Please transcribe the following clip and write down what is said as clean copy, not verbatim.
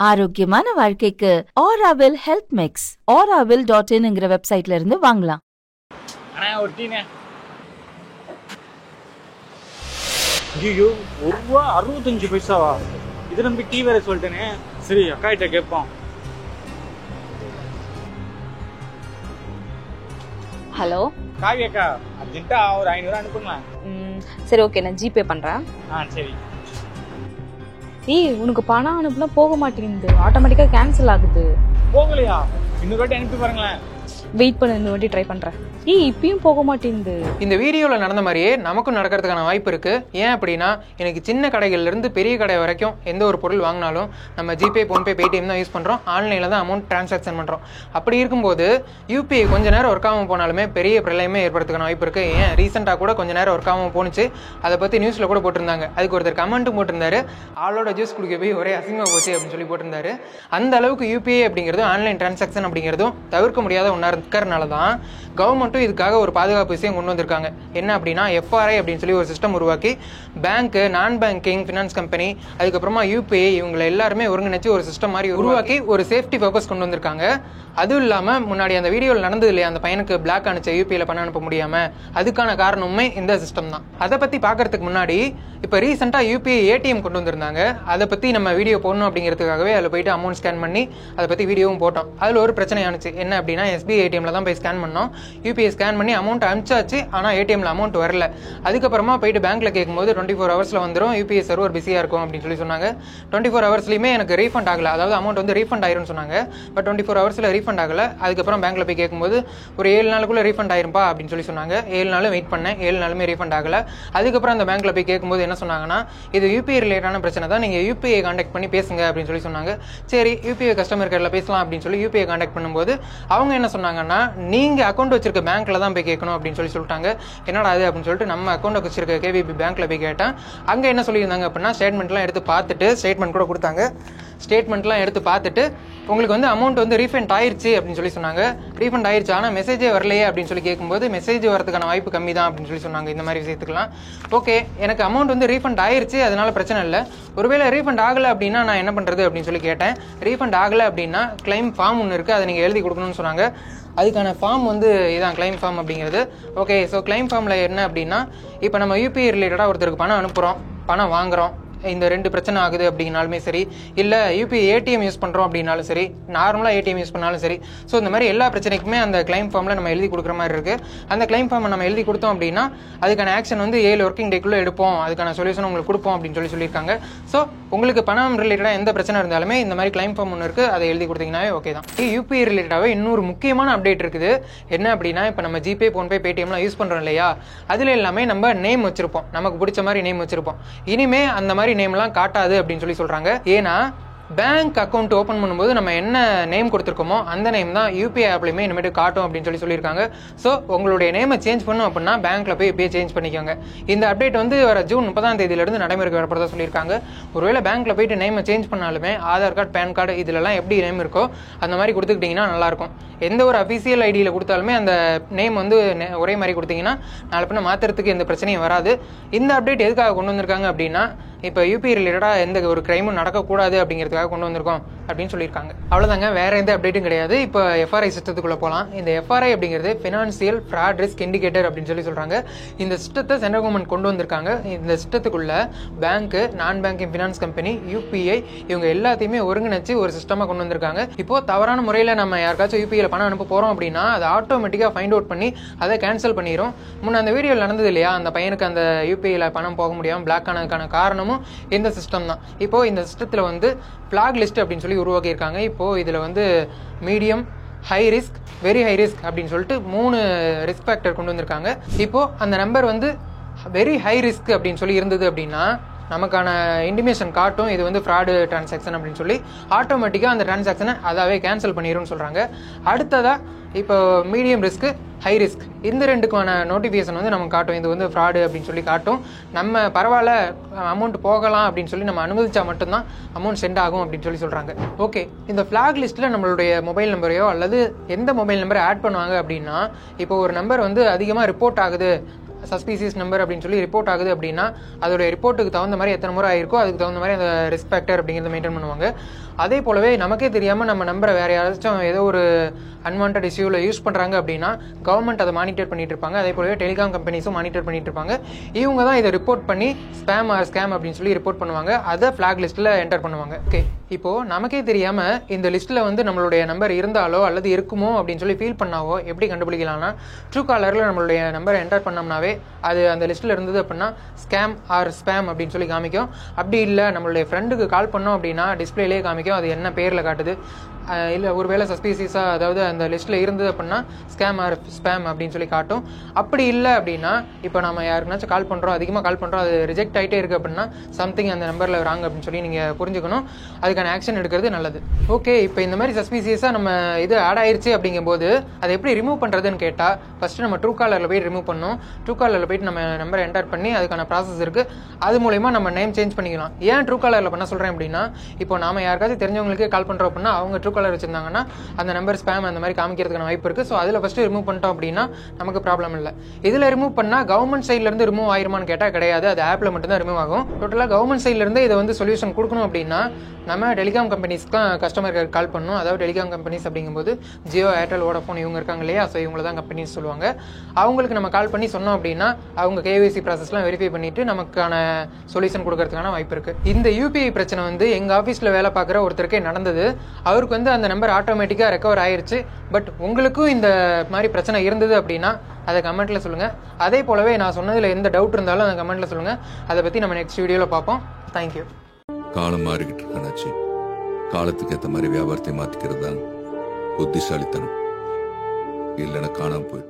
ஆரோக்கியமான வாழ்க்கைக்கு Aaravil health mix auraville.in வெப்சைட்ல இருந்து வாங்கலாம். ஒரு டீனே ஐயோ, ₹1 65 பைசாவா? இது நம்பி டீ வேற சொல்லிட்டேனே. சரி, அக்கா கிட்ட கேட்போம். ஹலோ காவி அக்கா, அர்ஜென்ட்டா ஒரு 500 அனுப்புங்களேன். சரி, ஓகே, நான் ஜிபே பண்றேன். சரி. உனக்கு பணம் அனுப்புனா போக மாட்டேங்குது, ஆட்டோமேட்டிக்கா கேன்சல் ஆகுது. போகலையா? இன்னொரு வாட்டி அனுப்பி பாருங்களேன். வெயிட் பண்ணு, இந்த வாட்டி ட்ரை பண்றேன். இப்பயும் போக மாட்டேங்குது. இந்த வீடியோவில் நடந்த மாதிரியே நமக்கும் நடக்கிறதுக்கான வாய்ப்பு இருக்கு. ஏன் அப்படின்னா, எனக்கு சின்ன கடைகள்ல இருந்து பெரிய கடை வரைக்கும் எந்த ஒரு பொருள் வாங்கினாலும் நம்ம ஜிபே, போன்பே, பேடிஎம் தான் யூஸ் பண்றோம். ஆன்லைன்ல தான் அமௌண்ட் டிரான்சாக்ஷன் பண்றோம். அப்படி இருக்கும்போது யூபிஐ கொஞ்ச நேரம் ஒர்க் ஆகாம போனாலுமே பெரிய பிரளயமே ஏற்படுறதுக்கான வாய்ப்பு இருக்கு. ஏன் ரீசெண்டாக கூட கொஞ்ச நேரம் ஒர்க் ஆகாம போனுச்சு. அதை பத்தி நியூஸ்ல கூட போட்டிருந்தாங்க. அதுக்கு ஒருத்தர் கமெண்ட்டும் போட்டிருந்தாரு, ஆளோட ஜூஸ் குடிக்க போய் ஒரே அசிங்கமா போச்சு அப்படின்னு சொல்லி போட்டிருந்தாரு. அந்த அளவுக்கு யூபிஐ அப்படிங்கிறது, ஆன்லைன் டிரான்சாக்ஷன் அப்படிங்கிறதும் தவிர்க்க முடியாத ஒன்றா இருக்கிறனால தான் கவர்மெண்ட்டும் இதுக்காக ஒரு பாதுகாப்பு விஷயம் கொண்டு வந்திருக்காங்க. என்ன அப்படின்னா, எஃப்ஆர்ஐ அப்படின்னு சொல்லி ஒரு சிஸ்டம் உருவாக்கி பேங்க், நான் பேங்கிங், ஃபினான்ஸ் கம்பெனி, அதுக்கப்புறமா யூபிஐ, இவங்களை எல்லாருமே ஒருங்கிணைச்சு ஒரு சிஸ்டம் மாதிரி உருவாக்கி ஒரு சேஃப்டி பர்பஸ் கொண்டு வந்திருக்காங்க. அதுவும் இல்லாமல் முன்னாடி அந்த வீடியோவில் நடந்தது இல்லையா, அந்த பையனுக்கு பிளாக் அனுப்பிச்ச யூபிஐல பணம் அனுப்ப முடியாம, அதுக்கான காரணமுமே இந்த சிஸ்டம் தான். அதை பத்தி பார்க்கறதுக்கு முன்னாடி இப்போ ரீசெண்டாக யூபிஐ ஏடிஎம் கொண்டு வந்திருந்தாங்க. அதை பற்றி நம்ம வீடியோ போடணும் அப்படிங்கிறதுக்காகவே அதில் போயிட்டு அமௌண்ட் ஸ்கேன் பண்ணி அதை பற்றி வீடியோவும் போட்டோம். அதில் ஒரு பிரச்சனை ஆனிச்சு. என்ன அப்படின்னா, எஸ்பிஐ ஏடிஎம்ல தான் போய் ஸ்கேன் பண்ணோம். யூபிஐ ஸ்கேன் பண்ணி அமௌண்ட் அனுப்பிச்சாச்சு, ஆனால் ஏடிஎம்ல அமௌண்ட் வரல. அதுக்கப்புறமா போயிட்டு பேங்க்ல கேட்கும்போது 24 ஹவர்ஸ்ல வந்துடும், யூபிஐ சர்வர் பிஸியாக இருக்கும் அப்படின்னு சொல்லி சொன்னாங்க. 24 ஹவர்ஸ்லையுமே எனக்கு ரீஃபண்ட் ஆகல, அதாவது அமௌண்ட் வந்து ரீஃபண்ட் ஆயிரும்னு சொன்னாங்க. பட் 24 ஹவர்ஸ்ல ரீஃபண்ட் ஆகல. அதுக்கப்புறம் பேங்க்ல போய் கேட்கும்போது ஒரு 7 நாளுக்குள்ள ரீஃபண்ட் ஆயிருப்பா அப்படின்னு சொல்லி சொன்னாங்க. 7 நாளும் வெயிட் பண்ணேன், 7 நாளுமே ரீஃபண்ட் ஆகல. அதுக்கப்புறம் அந்த பேங்க்ல போய் கேட்கும்போது என்ன சொன்னாங்கன்னா, இது யூபிஐ ரிலேட்டான பிரச்சனை தான், நீங்க யூபிஐ கான்டாக்ட் பண்ணி பேசுங்க அப்படின்னு சொல்லி சொன்னாங்க. சரி, யூபிஐ கஸ்டமர் கேர்ல பேசலாம் அப்படின்னு சொல்லி யூபிஐ கான்டாக்ட் பண்ணும்போது அவங்க என்ன சொன்னாங்கன்னா, நீங்க அக்கௌண்ட் வச்சிருக்க பேங்க்ல தான் போய் கேட்கணும் அப்படின்னு சொல்லி சொல்லிட்டாங்க. என்னடா அது அப்படின்னு சொல்லிட்டு நம்ம அக்கௌண்ட் வச்சிருக்க கேவிபி பேங்க்ல போய் கேட்டேன். அங்க என்ன சொல்லியிருந்தாங்க அப்படின்னா, ஸ்டேட்மெண்ட்லாம் எடுத்து பார்த்துட்டு, ஸ்டேட்மெண்ட் கூட கொடுத்தாங்க. ஸ்டேட்மெண்ட்லாம் எடுத்து பார்த்துட்டு உங்களுக்கு வந்து அமௌண்ட் வந்து ரீஃபண்ட் ஆயிருச்சு அப்படின்னு சொல்லி சொன்னாங்க. ரீஃபண்ட் ஆயிருச்சு, ஆனால் மெசேஜே வரலையே அப்படின்னு சொல்லி கேட்கும்போது மெசேஜ் வரதுக்கான வாய்ப்பு கம்மி தான் அப்படின்னு சொல்லி சொன்னாங்க. இந்த மாதிரி விஷயத்துக்குலாம் ஓகே, எனக்கு அமௌண்ட் வந்து ரீஃபண்ட் ஆயிருச்சு, அதனால பிரச்சனை இல்லை. ஒருவேளை ரீஃபண்ட் ஆகலை அப்படின்னா நான் என்ன பண்ணுறது அப்படின்னு சொல்லி கேட்டேன். ரீஃபண்ட் ஆகலை அப்படின்னா கிளைம் ஃபார்ம் ஒன்று இருக்குது, அதை நீங்கள் எழுதி கொடுக்கணும்னு சொன்னாங்க. அதுக்கான ஃபார்ம் வந்து இதான் கிளைம் ஃபார்ம் அப்படிங்கிறது. ஓகே, ஸோ கிளைம் ஃபார்மில் என்ன அப்படின்னா, இப்போ நம்ம யூபிஐ ரிலேட்டடாக ஒருத்தருக்கு பணம் அனுப்புகிறோம், பணம் வாங்குகிறோம், இந்த 2 பிரச்சனை ஆகுது அப்படின்னாலுமே சரி, இல்லை யூபிஐ ஏடிஎம் யூஸ் பண்ணுறோம் அப்படின்னாலும் சரி, நார்மலாக ஏடிஎம் யூஸ் பண்ணாலும் சரி, ஸோ இந்த மாதிரி எல்லா பிரச்சனைக்குமே அந்த கிளைம் ஃபார்மில் நம்ம எழுதி கொடுக்குற மாதிரி இருக்குது. அந்த கிளைம் ஃபார்மை நம்ம எழுதி கொடுத்தோம் அப்படின்னா அதுக்கான ஆக்ஷன் வந்து 7 ஒர்க்கிங் டேக்குள்ளே எடுப்போம், அதுக்கான சொல்யூஷன் உங்களுக்கு கொடுப்போம் அப்படின்னு சொல்லியிருக்காங்க. ஸோ உங்களுக்கு பணம் ரிலேட்டடாக எந்த பிரச்சனை இருந்தாலுமே இந்த மாதிரி கிளைம் ஃபார்ம் ஒன்று இருக்குது, அதை எழுதி கொடுத்தீங்கன்னாவே ஓகே தான். யூபிஐ ரிலேட்டடாகவே இன்னொரு முக்கியமான அப்டேட் இருக்குது. என்ன அப்படின்னா, இப்போ நம்ம ஜிபே, போன்பே, பேடிஎம்லாம் யூஸ் பண்ணுறோம் இல்லையா, அதில் எல்லாமே நம்ம நேம் வச்சிருப்போம், நமக்கு பிடிச்ச மாதிரி நேம் வச்சிருப்போம். இனிமே அந்த மாதிரி நேம்லாம் காட்டாது அப்படின்னு சொல்லி சொல்றாங்க. ஏன்னா பேங்க் அக்கௌண்ட் ஓப்பன் பண்ணும்போது நம்ம என்ன நேம் கொடுத்துருக்கோமோ அந்த நேம் தான் யூபிஐ ஆப்லையுமே இனிமேட்டு காட்டும் அப்படின்னு சொல்லியிருக்காங்க. ஸோ உங்களுடைய நேமை சேஞ்ச் பண்ணும் அப்படின்னா பேங்க்ல போய் இப்பயே சேஞ்ச் பண்ணிக்கோங்க. இந்த அப்டேட் வந்து வர ஜூன் 30ஆம் தேதியிலிருந்து நடைமுறைக்கு வரப்போறதா சொல்லியிருக்காங்க. ஒருவேளை பேங்க்ல போயிட்டு நேமை சேஞ்ச் பண்ணாலுமே ஆதார் கார்டு, பேன் கார்டு இதுலலாம் எப்படி நேம் இருக்கோ அந்த மாதிரி கொடுத்துக்கிட்டீங்கன்னா நல்லா இருக்கும். எந்த ஒரு அஃபீஷியல் ஐடியில் கொடுத்தாலுமே அந்த நேம் வந்து ஒரே மாதிரி கொடுத்தீங்கன்னா நாளை பின்ன மாற்றுறதுக்கு எந்த பிரச்சனையும் வராது. இந்த அப்டேட் எதுக்காக கொண்டு வந்திருக்காங்க அப்படின்னா, இப்போ யூபிஐ ரிலேட்டடாக எந்த ஒரு கிரைமும் நடக்கக்கூடாது அப்படிங்கிறதுக்காக கொண்டு வந்திருக்கோம் அப்படின்னு சொல்லியிருக்காங்க. அவ்வளோதாங்க, வேற எந்த அப்டேட்டும் கிடையாது. இப்போ எஃப்ஆர்ஐ சிஸ்டத்துக்குள்ள போகலாம். இந்த எஃப்ஆர்ஐ அப்படிங்கிறது ஃபினான்சியல் ஃப்ராட் ரிஸ்க் இண்டிகேட்டர் அப்படின்னு சொல்றாங்க. இந்த சிஸ்டத்தை சென்ட்ரல் கவர்மெண்ட் கொண்டு வந்திருக்காங்க. இந்த சிஸ்டத்துக்குள்ள பேங்க், நான் பேங்கிங், ஃபினான்ஸ் கம்பெனி, யூபிஐ இவங்க எல்லாத்தையுமே ஒருங்கிணைச்சு ஒரு சிஸ்டமாக கொண்டு வந்திருக்காங்க. இப்போ தவறான முறையில் நம்ம யாருக்காச்சும் யூபிஐல பணம் அனுப்ப போறோம் அப்படின்னா அதை ஆட்டோமேட்டிக்காக ஃபைண்ட் அவுட் பண்ணி அதை கேன்சல் பண்ணிடும். முன்ன அந்த வீடியோவில் நடந்தது இல்லையா, அந்த பையனுக்கு அந்த யூபிஐல பணம் போக முடியாமல் பிளாக் ஆனதுக்கான காரணமும் இந்த சிஸ்டம் தான். இப்போ இந்த சிஸ்டத்தில் வந்து ஃபிளாக் லிஸ்ட் அப்படின்னு சொல்லி உருவாக்கியிருக்காங்க. இப்போ இதில் வந்து medium, high risk, very high risk அப்படின்னு சொல்லிட்டு 3 ரிஸ்க் ஃபேக்டர் கொண்டு வந்திருக்காங்க. இப்போ அந்த நம்பர் வந்து வெரி ஹை ரிஸ்க் அப்படின்னு சொல்லி இருந்தது அப்படின்னா நமக்கான இன்டிமேஷன் காட்டும், இது வந்து ஃப்ராடு டிரான்சாக்ஷன் அப்படின்னு சொல்லி ஆட்டோமேட்டிக்காக அந்த டிரான்சாக்ஷனை அதாவே கேன்சல் பண்ணிடும்னு சொல்கிறாங்க. அடுத்ததாக இப்போ மீடியம் ரிஸ்க், ஹை ரிஸ்க் இந்த 2க்கான நோட்டிஃபிகேஷன் வந்து நமக்கு காட்டும், இது வந்து ஃப்ராடு அப்படின்னு சொல்லி காட்டும். நம்ம பரவாயில்ல அமௌண்ட் போகலாம் அப்படின்னு சொல்லி நம்ம அனுமதிச்சா மட்டும்தான் அமௌண்ட் சென்ட் ஆகும் அப்படின்னு சொல்கிறாங்க. ஓகே, இந்த ஃபிளாக் லிஸ்ட்டில் நம்மளுடைய மொபைல் நம்பரையோ அல்லது எந்த மொபைல் நம்பரை ஆட் பண்ணுவாங்க அப்படின்னா, இப்போ ஒரு நம்பர் வந்து அதிகமாக ரிப்போர்ட் ஆகுது, சஸ்பீசியஸ் நம்பர் அப்படின்னு சொல்லி ரிப்போர்ட் ஆகுது அப்படின்னா அதோட ரிப்போர்ட்டுக்கு தகுந்த மாதிரி எத்தனை முறை ஆயிருக்கோ அதுக்கு தகுந்த மாதிரி அந்த ரிஸ்க் ஃபேக்டர் அப்படிங்கிறத மெயின்டைன் பண்ணுவாங்க. அதே போலவே நமக்கே தெரியாமல் நம்ம நம்பரை வேறு யாராச்சும் ஏதோ ஒரு அன்வான்ட் இஷ்யூவில் யூஸ் பண்ணுறாங்க அப்படின்னா கவர்மெண்ட் அதை மானிட்டர் பண்ணிட்டு இருப்பாங்க. அதே போலவே டெலிகாம் கம்பெனிஸும் மானிட்டர் பண்ணிட்டு இருப்பாங்க. இவங்க தான் இதை ரிப்போர்ட் பண்ணி ஸ்பேம் ஆர் ஸ்கேம் அப்படின்னு சொல்லி ரிப்போர்ட் பண்ணுவாங்க. அதை ஃபிளாக் லிஸ்ட்டில் என்டர் பண்ணுவாங்க. ஓகே, இப்போது நமக்கே தெரியாமல் இந்த லிஸ்ட்டில் வந்து நம்மளுடைய நம்பர் இருந்தாலோ அல்லது இருக்குமோ அப்படின்னு சொல்லி ஃபீல் பண்ணாவோ எப்படி கண்டுபிடிக்கலாம்னா, ட்ரூ காலரில் நம்மளுடைய நம்பரை என்டர் பண்ணோம்னாவே அது அந்த லிஸ்ட்டில் இருந்தது அப்படின்னா ஸ்கேம் ஆர் ஸ்பேம் அப்படின்னு சொல்லி காமிக்கும். அப்படி இல்லை நம்மளுடைய ஃப்ரெண்டுக்கு கால் பண்ணோம் அப்படின்னா டிஸ்பிளேலேயே காமிக்கும் அது என்ன பேரில் காட்டுது. இல்லை ஒருவேளை சஸ்பீசியஸாக அதாவது அந்த லிஸ்ட்டில் இருந்தது அப்படின்னா ஸ்கேம் ஆர் ஸ்பேம் அப்படின்னு சொல்லி காட்டும். அப்படி இல்லை அப்படின்னா இப்போ நம்ம யாருக்குனாச்சும் கால் பண்ணுறோம், அதிகமாக கால் பண்ணுறோம், அது ரிஜெக்ட் ஆகிட்டே இருக்குது அப்படின்னா சம்திங் அந்த நம்பரில் ராங் அப்படின்னு சொல்லி நீங்கள் புரிஞ்சுக்கணும். அதுக்கான ஆக்ஷன் எடுக்கிறது நல்லது. ஓகே, இப்போ இந்த மாதிரி சஸ்பீசியஸாக நம்ம இது ஆட் ஆயிடுச்சு அப்படிங்கும்போது அதை எப்படி ரிமூவ் பண்ணுறதுன்னு கேட்டால் ஃபஸ்ட்டு நம்ம ட்ரூ காலரில் போய் ரிமூவ் பண்ணணும். ட்ரூ காலரில் போய்ட்டு நம்ம நம்பரை என்டர் பண்ணி அதுக்கான ப்ராசஸ் இருக்குது. அது மூலமா நம்ம நேம் சேஞ்ச் பண்ணிக்கலாம். ஏன் ட்ரூ காலரில் பண்ண சொல்கிறேன் அப்படின்னா, இப்போ நாம யாருக்காச்சும் தெரிஞ்சவங்களுக்கு கால் பண்ணுறோம் அப்படின்னா அவங்க ட்ரூ காலர் வச்சிருந்தாங்கன்னா அந்த நம்பர் ஸ்பேம் அந்த மாதிரி காமிக்கிறதுக்கான வாய்ப்பு இருக்குது. ஸோ அதில் ஃபஸ்ட்டு ரிமூவ் பண்ணிட்டோம் அப்படின்னா நமக்கு ப்ராப்ளம் இல்லை. இதில் ரிமூவ் பண்ணால் கவர்மெண்ட் சைட்லேருந்து ரிமூவ் ஆயிருமான்னு கேட்டால் கிடையாது. அது ஆப்பில் மட்டும்தான் ரிமூவ் ஆகும். டோட்டலாக கவர்மெண்ட் சைட்லேருந்து இதை வந்து சொல்யூஷன் கொடுக்கணும் அப்படின்னா நம்ம டெலிகாம் கம்பெனிஸ்க்கு கஸ்டமர் கால் பண்ணணும். அதாவது டெலிகாம் கம்பெனிஸ் அப்படிங்கும்போது ஜியோ, ஏர்டெல், வோடஃபோன் இவங்க இருக்காங்க இல்லையா, ஸோ இவங்கள தான் கம்பெனிஸ் சொல்லுவாங்க. அவங்களுக்கு நம்ம கால் பண்ணி சொன்னோம் அப்படின்னா அவங்க கேஒய்சி ப்ராசஸ்லாம் வெரிஃபை பண்ணிட்டு நமக்கான சொல்யூஷன் கொடுக்கறதுக்கான வாய்ப்பு இருக்குது. இந்த யூபிஐ பிரச்சனை வந்து எங்கள் ஆஃபீஸில் வேலை பார்க்குற ஒருத்தருக்கே நடந்தது. அவருக்கு வந்து அந்த நம்பர் ஆட்டோமேட்டிக்காக ரெக்கவர் ஆயிருச்சு. பட் உங்களுக்கும் இந்த மாதிரி பிரச்சனை இருந்தது அப்படின்னா அதை கமெண்ட்டில் சொல்லுங்கள். அதே போலவே நான் சொன்னதில் எந்த டவுட் இருந்தாலும் அந்த கமெண்ட்டில் சொல்லுங்கள். அதை பற்றி நம்ம நெக்ஸ்ட் வீடியோவில் பார்ப்போம். தேங்க்யூ. காலம் மாறிக்கிட்டு இருக்காச்சு. காலத்துக்கு ஏற்ற மாதிரி வியாபாரத்தை மாற்றிக்கிறது தான் புத்திசாலித்தனம். இல்லைன்னா காணாம போய்